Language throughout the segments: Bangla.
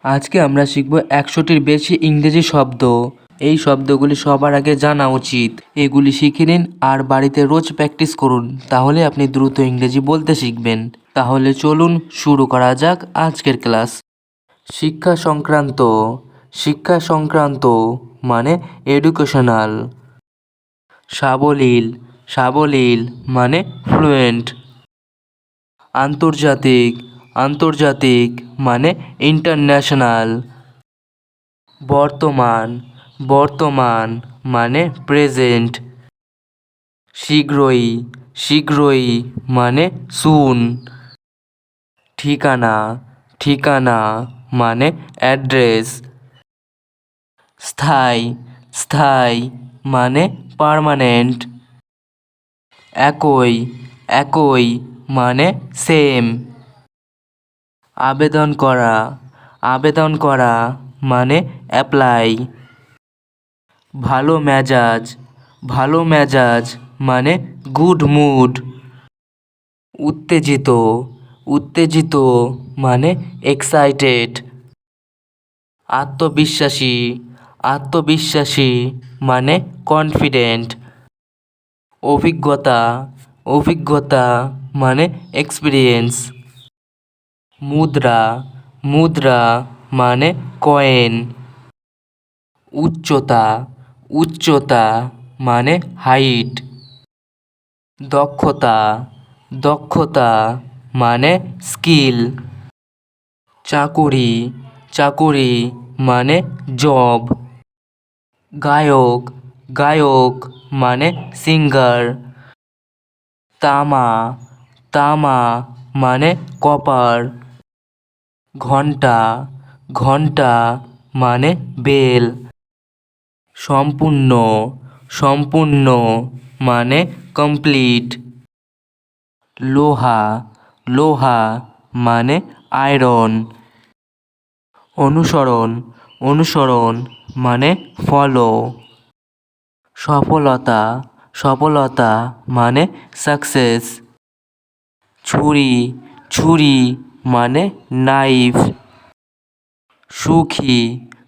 আজকে আমরা শিখব 100টির বেশি ইংরেজি শব্দ। এই শব্দগুলি সবার আগে জানা উচিত। এগুলি শিখে নিন আর বাড়িতে রোজ প্র্যাকটিস করুন, তাহলে আপনি দ্রুত ইংরেজি বলতে শিখবেন। তাহলে চলুন শুরু করা যাক আজকের ক্লাস। শিক্ষা সংক্রান্ত। শিক্ষা সংক্রান্ত মানে এডুকেশনাল। সাবলীল। সাবলীল মানে ফ্লুয়েন্ট। আন্তর্জাতিক। আন্তর্জাতিক মানে ইন্টারন্যাশনাল। বর্তমান। বর্তমান মানে প্রেজেন্ট। শীঘ্রই। শীঘ্রই মানে সুন। ঠিকানা। ঠিকানা মানে অ্যাড্রেস। স্থায়ী। স্থায়ী মানে পার্মানেন্ট। একই। একই মানে সেম। আবেদন করা। আবেদন করা মানে অ্যাপ্লাই। ভালো মেজাজ। ভালো মেজাজ মানে গুড মুড। উত্তেজিত। উত্তেজিত মানে এক্সাইটেড। আত্মবিশ্বাসী। আত্মবিশ্বাসী মানে কনফিডেন্ট। অভিজ্ঞতা। অভিজ্ঞতা মানে এক্সপিরিয়েন্স। মুদ্রা। মুদ্রা মানে কয়েন। উচ্চতা। উচ্চতা মানে হাইট। দক্ষতা। দক্ষতা মানে স্কিল। চাকুরি। চাকুরি মানে জব। গায়ক। গায়ক মানে সিঙ্গার। তামা। তামা মানে কপার। ঘন্টা। ঘন্টা মানে বেল। সম্পূর্ণ। সম্পূর্ণ মানে কমপ্লিট। লোহা। লোহা মানে আয়রন। অনুসরণ। অনুসরণ মানে ফলো। সফলতা। সফলতা মানে সাকসেস। ছুরি। ছুরি মানে নাইফ। সুখী।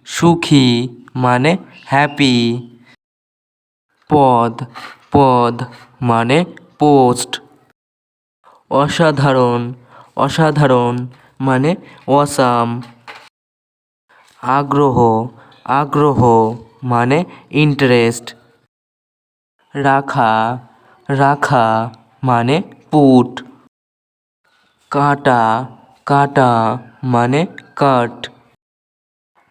সুখী মানে হ্যাপি। পদ। পদ মানে পোস্ট। অসাধারণ। অসাধারণ মানে অসাম। আগ্রহ। আগ্রহ মানে ইন্টারেস্ট। রাখা। রাখা মানে পুট। কাটা। কাটা মানে কাট।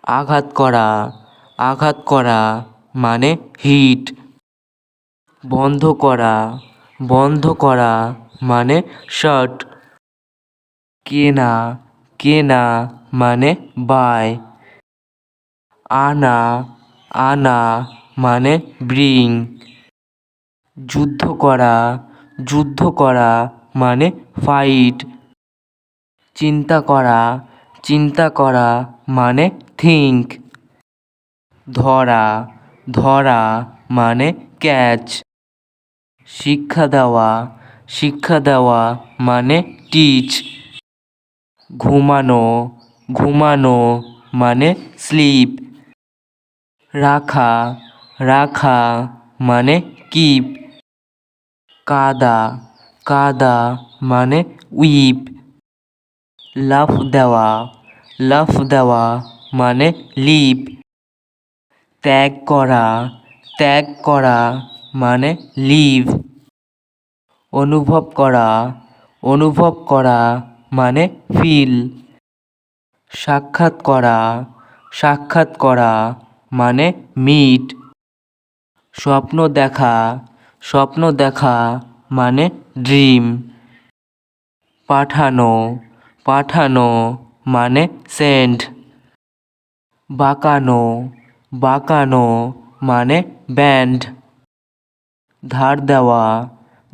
আঘাত করা। আঘাত করা মানে হিট। বন্ধ করা। বন্ধ করা মানে শাট। কেনা। কেনা মানে বাই। আনা। আনা মানে ব্রিং। যুদ্ধ করা। যুদ্ধ করা মানে ফাইট। চিন্তা করা। চিন্তা করা মানে থিঙ্ক। ধরা। ধরা মানে ক্যাচ। শিক্ষা দেওয়া। শিক্ষা দেওয়া মানে টিচ। ঘুমানো। ঘুমানো মানে স্লিপ। রাখা। রাখা মানে কিপ। কাদা। কাদা মানে উইপ। লাফ দেওয়া। লাফ দেওয়া মানে লিপ। ত্যাগ করা। ত্যাগ করা মানে লিভ। অনুভব করা। অনুভব করা মানে ফিল। সাক্ষাৎ করা। সাক্ষাৎ করা মানে মিট। স্বপ্ন দেখা। স্বপ্ন দেখা মানে ড্রিম। পাঠানো। পাঠানো মানে সেন্ড। বাঁকানো। বাঁকানো মানে ব্যান্ড। ধার দেওয়া।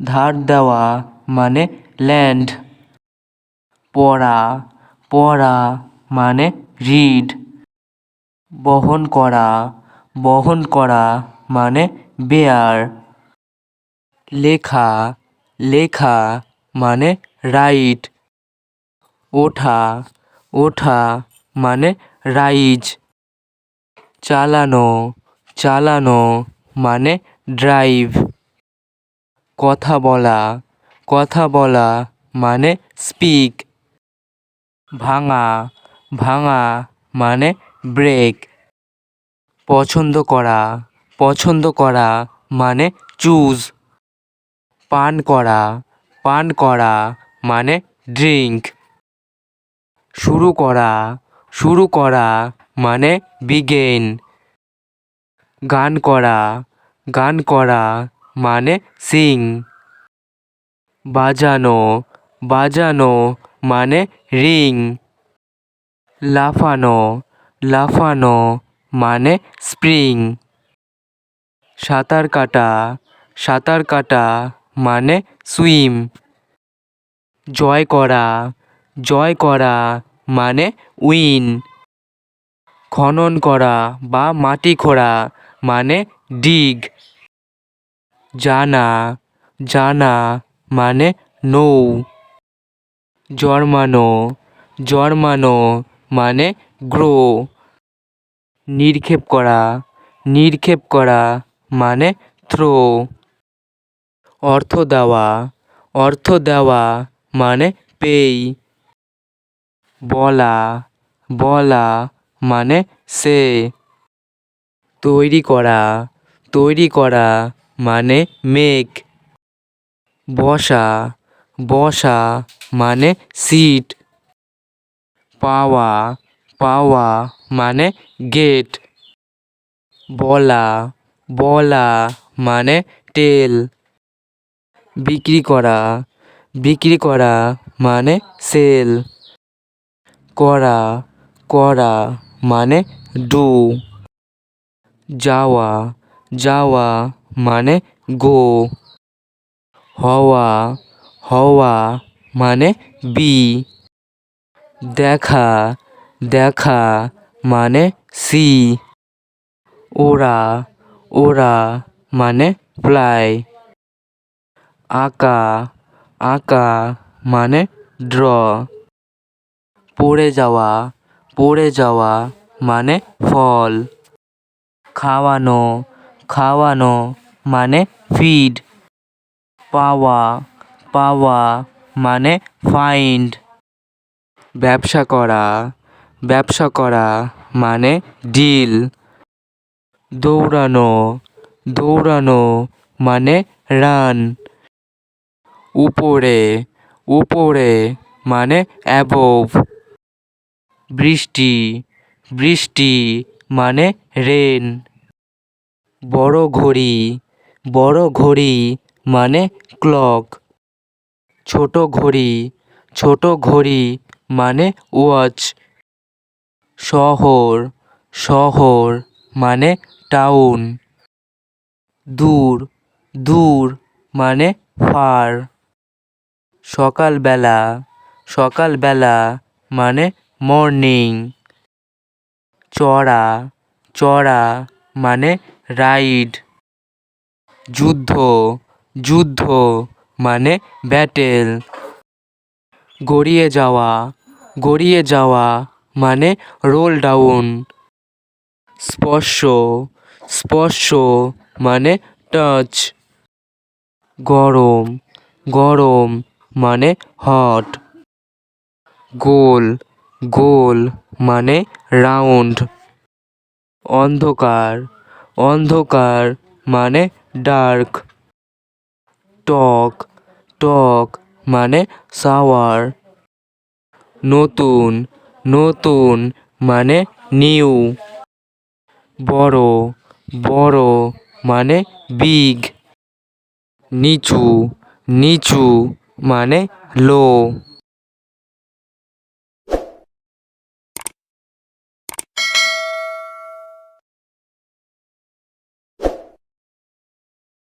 ধার দেওয়া মানে ল্যান্ড। পড়া। পড়া মানে রিড। বহন করা। বহন করা মানে বেয়ার। লেখা। লেখা মানে রাইট। ওঠা। ওঠা মানে রাইজ। চালানো চালানো মানে ড্রাইভ। কথা বলা কথা বলা মানে স্পিক। ভাঙা ভাঙা মানে ব্রেক। পছন্দ করা মানে চুজ। পান করা মানে ড্রিঙ্ক। শুরু করা মানে বিগেন। গান করা মানে সিং। বাজানো মানে রিং। লাফানো মানে স্প্রিং। সাঁতার কাটা মানে সুইম। জয় করা মানে উইন। খনন করা বা মাটি খোঁড়া মানে ডিগ। জানা মানে নৌ। জন্মানো মানে গ্রো। নিক্ষেপ করা মানে থ্রো। অর্থ দেওয়া মানে পেই। বলা মানে সে। তৈরি করা মানে মেক। বসা মানে সিট। পাওয়া মানে গেট। বলা মানে টেল। বিক্রি করা মানে সেল। করা মানে ডু। যাওয়া মানে গো। হওয়া মানে বি। দেখা মানে সি। ওড়া মানে ফ্লাই। আঁকা মানে ড্র। পড়ে যাওয়া মানে ফল। খাওয়ানো মানে ফিড। পাওয়া মানে ফাইন্ড। ব্যবসা করা মানে ডিল। দৌড়ানো মানে রান। উপরে মানে অ্যাবোভ। বৃষ্টি মানে রেন। বড় ঘড়ি মানে ক্লক। ছোট ঘড়ি মানে ওয়াচ। শহর মানে টাউন। দূর মানে ফার। সকালবেলা মানে মর্নিং। চড়া মানে রাইড। যুদ্ধ মানে ব্যাটেল। গড়িয়ে যাওয়া মানে রোল ডাউন। স্পর্শ মানে টাচ। গরম মানে হট। গোল মানে রাউন্ড। অন্ধকার মানে ডার্ক। টক মানে সাওয়ার। নতুন মানে নিউ। বড় মানে বিগ। নিচু মানে লো।